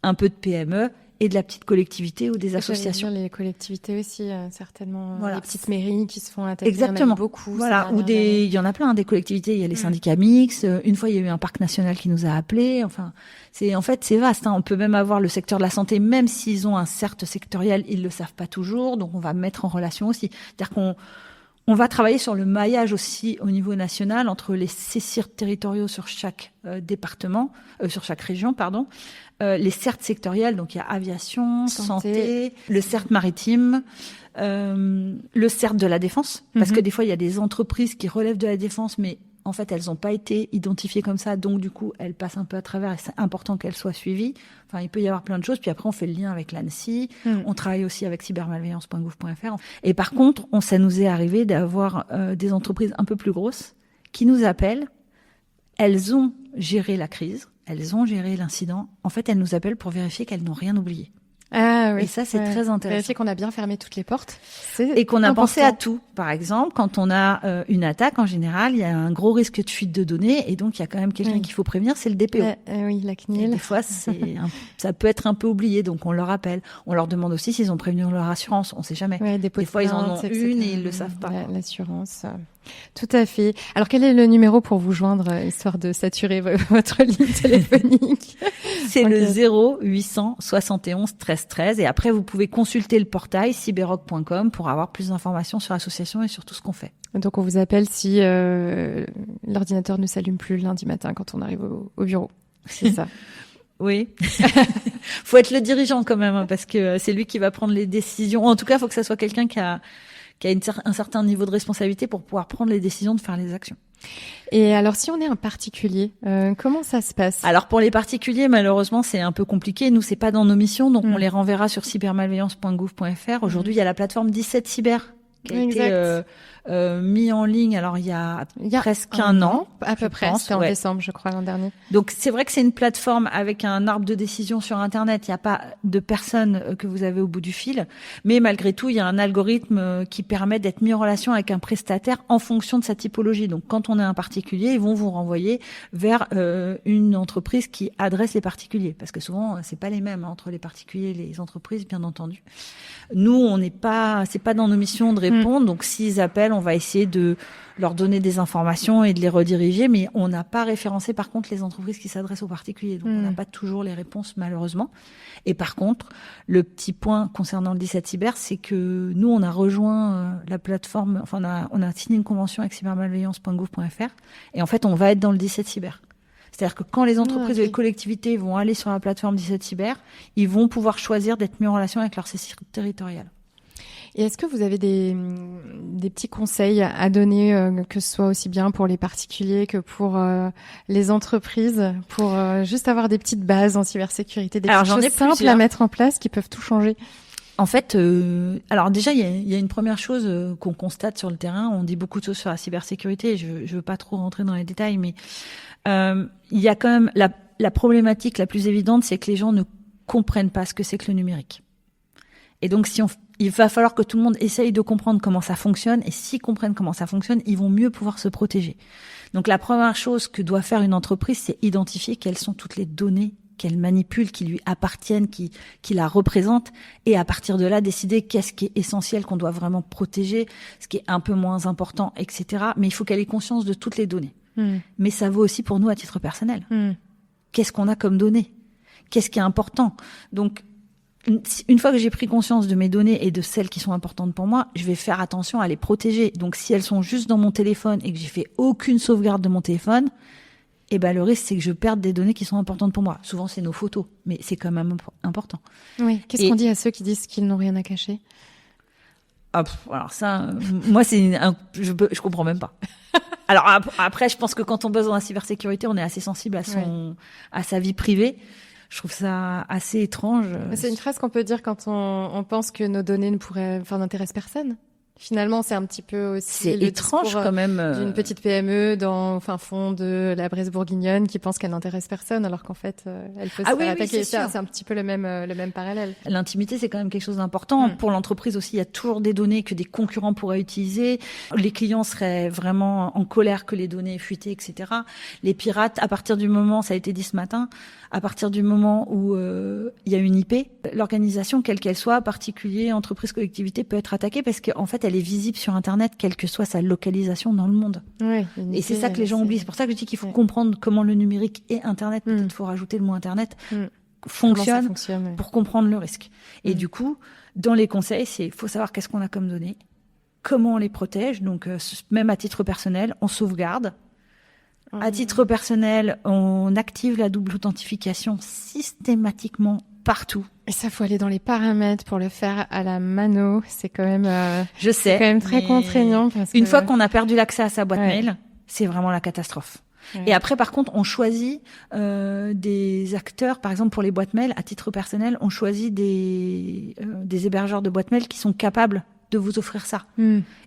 un peu de PME et de la petite collectivité ou des associations. Les collectivités aussi, certainement. Voilà. Les petites mairies qui se font attaquer. Exactement. Beaucoup. Voilà. Ou il y en a plein, des collectivités. Il y a les syndicats mixtes. Une fois, il y a eu un parc national qui nous a appelés. Enfin, c'est vaste, hein. On peut même avoir le secteur de la santé, même s'ils ont un CERT sectoriel, ils le savent pas toujours. Donc, on va mettre en relation aussi. C'est-à-dire qu'on va travailler sur le maillage aussi au niveau national entre les CSIRT territoriaux sur chaque département, sur chaque région, pardon. Les CERT sectoriels, donc il y a aviation, santé, le CERT maritime, le CERT de la défense, parce que des fois il y a des entreprises qui relèvent de la défense, mais en fait elles n'ont pas été identifiées comme ça, donc du coup elles passent un peu à travers et c'est important qu'elles soient suivies. Enfin, il peut y avoir plein de choses, puis après on fait le lien avec l'ANSSI, on travaille aussi avec cybermalveillance.gouv.fr. Et par contre, ça nous est arrivé d'avoir des entreprises un peu plus grosses qui nous appellent, elles ont géré la crise, elles ont géré l'incident. En fait, elles nous appellent pour vérifier qu'elles n'ont rien oublié. Ah oui. Et ça, c'est très intéressant. Vérifier qu'on a bien fermé toutes les portes. Et qu'on a pensé à tout. Par exemple, quand on a une attaque, en général, il y a un gros risque de fuite de données, et donc il y a quand même quelqu'un qu'il faut prévenir, c'est le DPO. Oui, la CNIL. Et des fois, ça peut être un peu oublié, donc on leur rappelle. On leur demande aussi s'ils ont prévenu leur assurance. On sait jamais. Ouais, des fois, ils en ont une et ils le savent pas. L'assurance. Tout à fait. Alors, quel est le numéro pour vous joindre, histoire de saturer votre ligne téléphonique? C'est le 0800 71 13 13. Et après, vous pouvez consulter le portail cyberrock.com pour avoir plus d'informations sur l'association et sur tout ce qu'on fait. Donc, on vous appelle si l'ordinateur ne s'allume plus le lundi matin quand on arrive au bureau. C'est ça. Oui. Faut être le dirigeant quand même, hein, parce que c'est lui qui va prendre les décisions. En tout cas, il faut que ça soit quelqu'un qui a un certain niveau de responsabilité pour pouvoir prendre les décisions de faire les actions. Et alors, si on est un particulier, comment ça se passe? Alors, pour les particuliers, malheureusement, c'est un peu compliqué. Nous, c'est pas dans nos missions, donc on les renverra sur cybermalveillance.gouv.fr. Aujourd'hui, il y a la plateforme 17 Cyber qui a été mis en ligne. Alors, il y a presque un an. À peu près. C'était en décembre, je crois, l'an dernier. Donc, c'est vrai que c'est une plateforme avec un arbre de décision sur Internet. Il n'y a pas de personne que vous avez au bout du fil. Mais malgré tout, il y a un algorithme qui permet d'être mis en relation avec un prestataire en fonction de sa typologie. Donc, quand on est un particulier, ils vont vous renvoyer vers une entreprise qui adresse les particuliers. Parce que souvent, c'est pas les mêmes entre les particuliers et les entreprises, bien entendu. Nous, c'est pas dans nos missions de répondre. Donc, s'ils appellent, on va essayer de leur donner des informations et de les rediriger, mais on n'a pas référencé par contre les entreprises qui s'adressent aux particuliers. Donc on n'a pas toujours les réponses malheureusement. Et par contre, le petit point concernant le 17 Cyber, c'est que nous on a rejoint la plateforme, enfin on a signé une convention avec cybermalveillance.gouv.fr et en fait on va être dans le 17 Cyber. C'est-à-dire que quand les entreprises et les collectivités vont aller sur la plateforme 17 Cyber, ils vont pouvoir choisir d'être mis en relation avec leur CSIRT territorial. Et est-ce que vous avez des petits conseils à donner, que ce soit aussi bien pour les particuliers que pour les entreprises, pour juste avoir des petites bases en cybersécurité, des petites choses simples à mettre en place qui peuvent tout changer? En fait, alors déjà, il y a une première chose qu'on constate sur le terrain. On dit beaucoup de choses sur la cybersécurité. Je veux pas trop rentrer dans les détails, mais il y a quand même la problématique la plus évidente, c'est que les gens ne comprennent pas ce que c'est que le numérique. Et donc, si Il va falloir que tout le monde essaye de comprendre comment ça fonctionne, et s'ils comprennent comment ça fonctionne, ils vont mieux pouvoir se protéger. Donc la première chose que doit faire une entreprise, c'est identifier quelles sont toutes les données qu'elle manipule, qui lui appartiennent, qui la représentent, et à partir de là, décider qu'est-ce qui est essentiel, qu'on doit vraiment protéger, ce qui est un peu moins important, etc. Mais il faut qu'elle ait conscience de toutes les données. Mais ça vaut aussi pour nous à titre personnel. Qu'est-ce qu'on a comme données ? Qu'est-ce qui est important ? Donc, une fois que j'ai pris conscience de mes données et de celles qui sont importantes pour moi, je vais faire attention à les protéger. Donc, si elles sont juste dans mon téléphone et que j'ai fait aucune sauvegarde de mon téléphone, eh ben, le risque, c'est que je perde des données qui sont importantes pour moi. Souvent, c'est nos photos, mais c'est quand même important. Oui. Qu'est-ce qu'on dit à ceux qui disent qu'ils n'ont rien à cacher ? Alors ça, moi, je comprends même pas. Alors après, je pense que quand on bosse dans la cybersécurité, on est assez sensible à sa vie privée. Je trouve ça assez étrange. C'est une phrase qu'on peut dire quand on pense que nos données n'intéressent personne. Finalement, c'est un petit peu aussi c'est étrange quand même d'une petite PME dans fin fond de la Bresse bourguignonne qui pense qu'elle n'intéresse personne, alors qu'en fait, elle peut se faire attaquer. Oui, c'est un petit peu le même parallèle. L'intimité, c'est quand même quelque chose d'important. Pour l'entreprise aussi, il y a toujours des données que des concurrents pourraient utiliser. Les clients seraient vraiment en colère que les données fuitées, etc. Les pirates, à partir du moment, ça a été dit ce matin, à partir du moment où il y a une IP, l'organisation, quelle qu'elle soit, particulier, entreprise, collectivité, peut être attaquée parce qu'en fait, elle est visible sur Internet, quelle que soit sa localisation dans le monde. Oui, et c'est ça que les gens oublient. C'est pour ça que je dis qu'il faut comprendre comment le numérique et Internet, peut-être faut rajouter le mot Internet, fonctionne pour comprendre le risque. Et du coup, dans les conseils, faut savoir qu'est-ce qu'on a comme données, comment on les protège. Donc, même à titre personnel, on sauvegarde. À titre personnel, on active la double authentification systématiquement partout. Et ça, faut aller dans les paramètres pour le faire à la mano. C'est quand même, je sais, c'est quand même très contraignant. Une fois qu'on a perdu l'accès à sa boîte mail, c'est vraiment la catastrophe. Ouais. Et après, par contre, on choisit des acteurs. Par exemple, pour les boîtes mail, à titre personnel, on choisit des hébergeurs de boîtes mail qui sont capables de vous offrir ça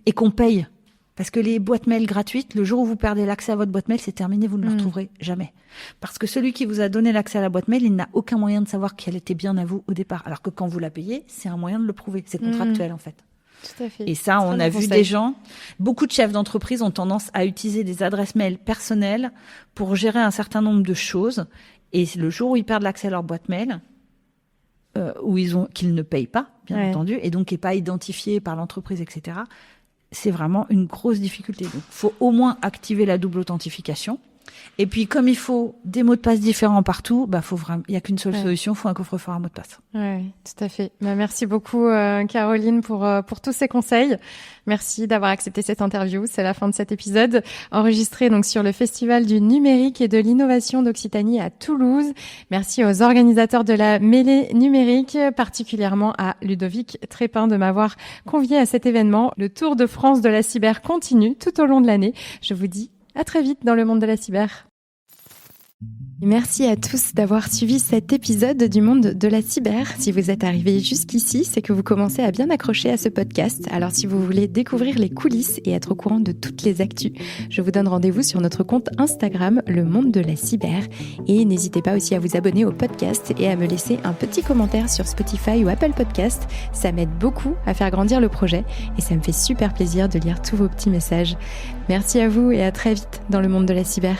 et qu'on paye. Parce que les boîtes mail gratuites, le jour où vous perdez l'accès à votre boîte mail, c'est terminé, vous ne le retrouverez jamais. Parce que celui qui vous a donné l'accès à la boîte mail, il n'a aucun moyen de savoir qu'elle était bien à vous au départ. Alors que quand vous la payez, c'est un moyen de le prouver. C'est contractuel, en fait. Tout à fait. Et ça, on a vu des gens, beaucoup de chefs d'entreprise ont tendance à utiliser des adresses mail personnelles pour gérer un certain nombre de choses. Et le jour où ils perdent l'accès à leur boîte mail, qu'ils ne payent pas, bien entendu, et donc qui n'est pas identifié par l'entreprise, etc., c'est vraiment une grosse difficulté. Donc, faut au moins activer la double authentification. Et puis, comme il faut des mots de passe différents partout, il y a qu'une seule solution, faut un coffre-fort à mot de passe. Oui, tout à fait. Merci beaucoup, Caroline, pour tous ces conseils. Merci d'avoir accepté cette interview. C'est la fin de cet épisode, enregistré donc sur le Festival du numérique et de l'innovation d'Occitanie à Toulouse. Merci aux organisateurs de la mêlée numérique, particulièrement à Ludovic Trépin de m'avoir convié à cet événement. Le Tour de France de la cyber continue tout au long de l'année. Je vous dis à très vite dans le monde de la cyber. Merci à tous d'avoir suivi cet épisode du monde de la cyber. Si vous êtes arrivés jusqu'ici, c'est que vous commencez à bien accrocher à ce podcast. Alors si vous voulez découvrir les coulisses et être au courant de toutes les actus, je vous donne rendez-vous sur notre compte Instagram, le monde de la cyber. Et n'hésitez pas aussi à vous abonner au podcast et à me laisser un petit commentaire sur Spotify ou Apple Podcast. Ça m'aide beaucoup à faire grandir le projet et ça me fait super plaisir de lire tous vos petits messages. Merci à vous et à très vite dans le monde de la cyber.